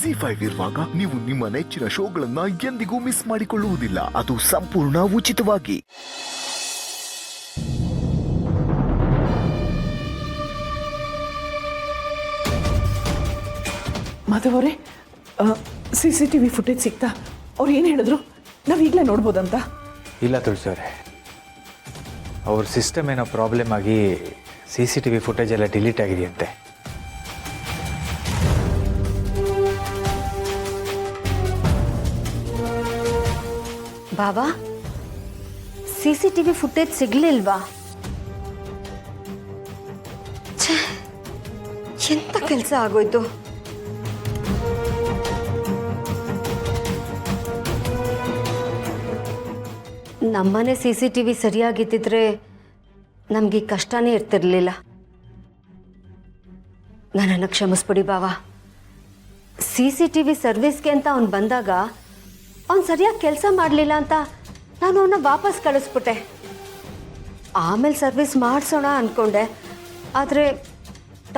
ZEE5 ಇರುವಾಗ ನೀವು ನಿಮ್ಮ ನೆಚ್ಚಿನ ಶೋಗಳನ್ನ ಎಂದಿಗೂ ಮಿಸ್ ಮಾಡಿಕೊಳ್ಳುವುದಿಲ್ಲ. ಅದು ಸಂಪೂರ್ಣ ಉಚಿತವಾಗಿ. ಮಾಧವ್ ಅವರೇ, CCTV ಫುಟೇಜ್ ಸಿಗ್ತಾ? ಅವ್ರು ಏನು ಹೇಳಿದ್ರು? ನಾವು ಈಗಲೇ ನೋಡ್ಬೋದಂತ? ಇಲ್ಲ ತುಳಸಿ ಅವರೇ, ಅವ್ರ ಸಿಸ್ಟಮ್ ಏನೋ ಪ್ರಾಬ್ಲಮ್ ಆಗಿ CCTV ಫುಟೇಜ್ ಎಲ್ಲ ಡಿಲೀಟ್ ಆಗಿದೆಯಂತೆ. ಬಾಬಾ, CCTV ಫುಟೇಜ್ ಸಿಗ್ಲಿಲ್ವಾ? ಎಂತ ಕೆಲಸ ಆಗೋಯ್ತು? ನಮ್ಮನೆ CCTV ಸರಿಯಾಗಿದ್ದಿದ್ರೆ ನಮಗೆ ಕಷ್ಟನೇ ಇರ್ತಿರ್ಲಿಲ್ಲ. ನನ್ನನ್ನು ಕ್ಷಮಿಸ್ಬಿಡಿ ಬಾವಾ. CCTV ಸರ್ವಿಸ್ಗೆ ಅಂತ ಅವ್ನು ಬಂದಾಗ ಅವ್ನು ಸರಿಯಾಗಿ ಕೆಲಸ ಮಾಡಲಿಲ್ಲ ಅಂತ ನಾನು ಅವನ್ನ ವಾಪಸ್ ಕಳಿಸ್ಬಿಟ್ಟೆ. ಆಮೇಲೆ ಸರ್ವಿಸ್ ಮಾಡಿಸೋಣ ಅಂದ್ಕೊಂಡೆ, ಆದರೆ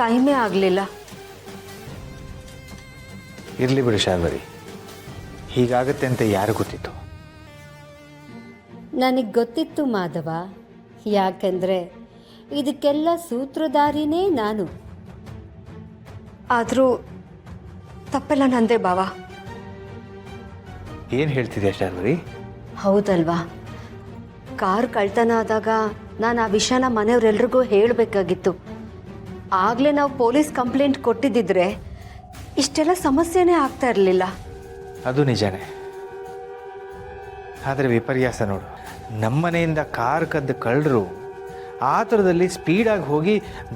ಟೈಮೇ ಆಗಲಿಲ್ಲ. ಇರಲಿ ಬಿಡಿ ಶಾರ್ವರಿ, ಹೀಗಾಗುತ್ತೆ ಅಂತ ಯಾರು ಗೊತ್ತಿತ್ತು? ನನಗೆ ಗೊತ್ತಿತ್ತು ಮಾಧವ, ಯಾಕೆಂದರೆ ಇದಕ್ಕೆಲ್ಲ ಸೂತ್ರಧಾರಿನೇ ನಾನು. ಆದರೂ ತಪ್ಪೆಲ್ಲ ನಂದೇ ಬಾವಾ. ಏನು ಹೇಳ್ತಿದ್ಯಾ ಶಾರ್ವರಿ? ಹೌದಲ್ವಾ, ಕಾರ್ ಕಳ್ತನ ಆದಾಗ ನಾನು ಆ ವಿಷಯನ ಮನೆಯವರೆಲ್ರಿಗೂ ಹೇಳಬೇಕಾಗಿತ್ತು. ಆಗಲೇ ನಾವು ಪೊಲೀಸ್ ಕಂಪ್ಲೇಂಟ್ ಕೊಟ್ಟಿದ್ದಿದ್ರೆ ಇಷ್ಟೆಲ್ಲ ಸಮಸ್ಯೆನೇ ಆಗ್ತಾ ಇರಲಿಲ್ಲ. ಅದು ನಿಜಾನೇ. ಆದರೆ ವಿಪರ್ಯಾಸ ನೋಡು, ನಮ್ಮನೆಯಿಂದ ಕಾರ್ ಕದ್ದು ಕಳ್ಳರು ಆತುರದಲ್ಲಿ ಸ್ಪೀಡಾಗಿ ಹೋಗಿ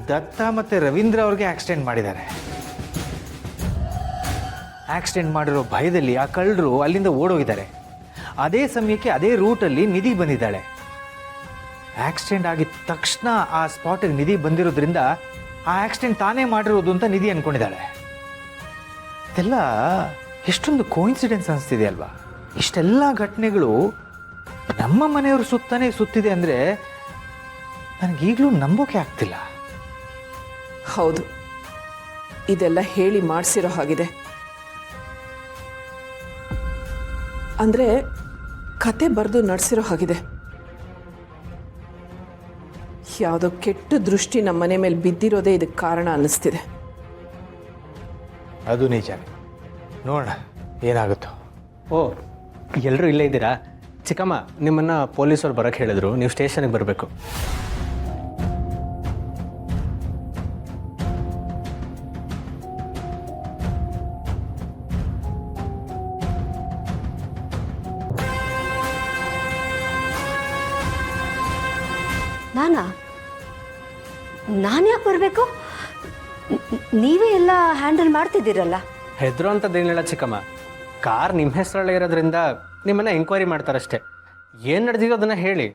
ದತ್ತ ಮತ್ತು ರವೀಂದ್ರ ಅವ್ರಿಗೆ ಆಕ್ಸಿಡೆಂಟ್ ಮಾಡಿದ್ದಾರೆ. ಆಕ್ಸಿಡೆಂಟ್ ಮಾಡಿರೋ ಭಯದಲ್ಲಿ ಆ ಕಳ್ಳರು ಅಲ್ಲಿಂದ ಓಡೋಗಿದ್ದಾರೆ. ಅದೇ ಸಮಯಕ್ಕೆ ಅದೇ ರೂಟಲ್ಲಿ ನಿಧಿ ಬಂದಿದ್ದಾಳೆ. ಆಕ್ಸಿಡೆಂಟ್ ಆಗಿದ ತಕ್ಷಣ ಆ ಸ್ಪಾಟಿಗೆ ನಿಧಿ ಬಂದಿರೋದ್ರಿಂದ ಆ ಆಕ್ಸಿಡೆಂಟ್ ತಾನೇ ಮಾಡಿರೋದು ಅಂತ ನಿಧಿ ಅಂದ್ಕೊಂಡಿದ್ದಾಳೆ. ಇದೆಲ್ಲ ಎಷ್ಟೊಂದು ಕೋಇನ್ಸಿಡೆನ್ಸ್ ಅನಿಸ್ತಿದೆ ಅಲ್ವಾ? ಇಷ್ಟೆಲ್ಲ ಘಟನೆಗಳು ನಮ್ಮ ಮನೆಯವರು ಸುತ್ತಾನೆ ಸುತ್ತಿದೆ ಅಂದರೆ ನನಗೀಗಲೂ ನಂಬೋಕೆ ಆಗ್ತಿಲ್ಲ. ಹೌದು, ಇದೆಲ್ಲ ಹೇಳಿ ಮಾಡಿಸಿರೋ ಹಾಗಿದೆ. ಅಂದರೆ ಕತೆ ಬರೆದು ನಡೆಸಿರೋ ಹಾಗಿದೆ. ಯಾವುದೋ ಕೆಟ್ಟ ದೃಷ್ಟಿ ನಮ್ಮ ಮನೆ ಮೇಲೆ ಬಿದ್ದಿರೋದೇ ಇದಕ್ಕೆ ಕಾರಣ ಅನ್ನಿಸ್ತಿದೆ. ಅದು ನಿಜಾನೇ. ನೋಡೋಣ ಏನಾಗುತ್ತೋ. ಓ, ಎಲ್ಲರೂ ಇಲ್ಲೇ ಇದ್ದೀರಾ? ಚಿಕ್ಕಮ್ಮ, ನಿಮ್ಮನ್ನು ಪೊಲೀಸರು ಬರೋಕ್ಕೆ ಹೇಳಿದ್ರು, ನೀವು ಸ್ಟೇಷನ್ಗೆ ಬರಬೇಕು. ನಾನು ಯಾಕೆ ಬರಬೇಕು? ನೀವೇ ಎಲ್ಲ ಹ್ಯಾಂಡಲ್ ಮಾಡ್ತಿದ್ದೀರಲ್ಲ. ಹೆದರೋ ಅಂಥದ್ದೇನಿಲ್ಲ ಚಿಕ್ಕಮ್ಮ. ಕಾರ್ ನಿಮ್ಮ ಹೆಸರಲ್ಲೇ ಇರೋದ್ರಿಂದ ನಿಮ್ಮನ್ನು ಎಂಕ್ವೈರಿ ಮಾಡ್ತಾರಷ್ಟೇ. ಏನು ನಡೆದಿರೋ ಅದನ್ನು ಹೇಳಿ.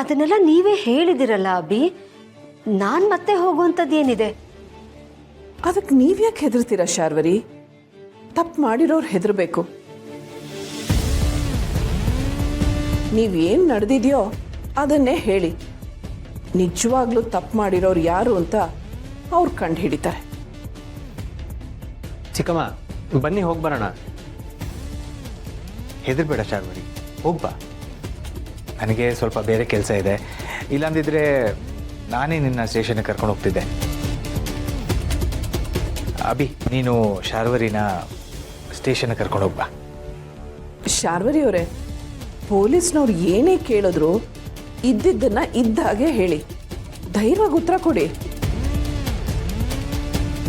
ಅದನ್ನೆಲ್ಲ ನೀವೇ ಹೇಳಿದಿರಲ್ಲ ಅಭಿ. ನಾನು ಮತ್ತೆ ಹೋಗುವಂಥದ್ದೇನಿದೆ? ಅದಕ್ಕೆ ನೀವ್ಯಾಕೆ ಹೆದರ್ತೀರಾ ಶಾರ್ವರಿ? ತಪ್ಪು ಮಾಡಿರೋರು ಹೆದರಬೇಕು. ನೀವೇನು ನಡೆದಿದೆಯೋ ಅದನ್ನೇ ಹೇಳಿ. ನಿಜವಾಗ್ಲೂ ತಪ್ಪು ಮಾಡಿರೋರು ಯಾರು ಅಂತ ಅವ್ರು ಕಂಡು ಹಿಡಿತಾರೆ. ಚಿಕ್ಕಮ್ಮ, ಬನ್ನಿ ಹೋಗಿ ಬರೋಣ. ಹೆದರ್ಬೇಡ ಶಾರ್ವರಿ, ಹೋಗ್ಬಾ. ನನಗೆ ಸ್ವಲ್ಪ ಬೇರೆ ಕೆಲಸ ಇದೆ. ಇಲ್ಲಾಂದಿದ್ರೆ ನಾನೇ ನಿನ್ನ ಸ್ಟೇಷನ್ಗೆ ಕರ್ಕೊಂಡು ಹೋಗ್ತಿದ್ದೆ. ಅಭಿ, ನೀನು ಶಾರ್ವರಿನ ಸ್ಟೇಷನ್ಗೆ ಕರ್ಕೊಂಡು ಹೋಗ್ಬಾ. ಶಾರ್ವರಿ ಅವರೇ, ಪೊಲೀಸ್ನವ್ರು ಏನೇ ಕೇಳಿದ್ರು ಇದ್ದಿದ್ದನ್ನ ಇದ್ದ ಹಾಗೆ ಹೇಳಿ. ಧೈರ್ಯವಾಗಿ ಉತ್ತರ ಕೊಡಿ.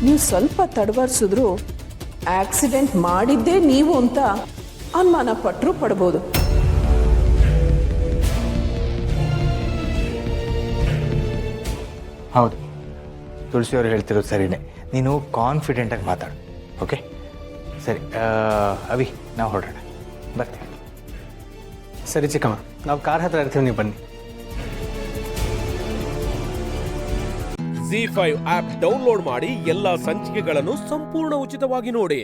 ನೀವು ಸ್ವಲ್ಪ ತಡವರ್ಸಿದ್ರು ಆಕ್ಸಿಡೆಂಟ್ ಮಾಡಿದ್ದೇ ನೀವು ಅಂತ ಅನುಮಾನ ಪಟ್ಟರು ಪಡ್ಬೋದು. ಹೌದು, ತುಳಸಿಯವರು ಹೇಳ್ತಿರೋದು ಸರಿನೇ. ನೀನು ಕಾನ್ಫಿಡೆಂಟಾಗಿ ಮಾತಾಡು. ಓಕೆ, ಸರಿ. ಅವಿ, ನಾವು ಹೊರಡೋಣ. ಬರ್ತೀವಿ. ಸರಿ ಚಿಕ್ಕಮ್ಮ, ನಾವು ಕಾರ್ ಹತ್ರ ಇರ್ತೀವಿ, ನೀವು ಬನ್ನಿ. ZEE5 ಆಪ್ ಡೌನ್ಲೋಡ್ ಮಾಡಿ ಎಲ್ಲಾ ಸಂಚಿಕೆಗಳನ್ನು ಸಂಪೂರ್ಣ ಉಚಿತವಾಗಿ ನೋಡಿ.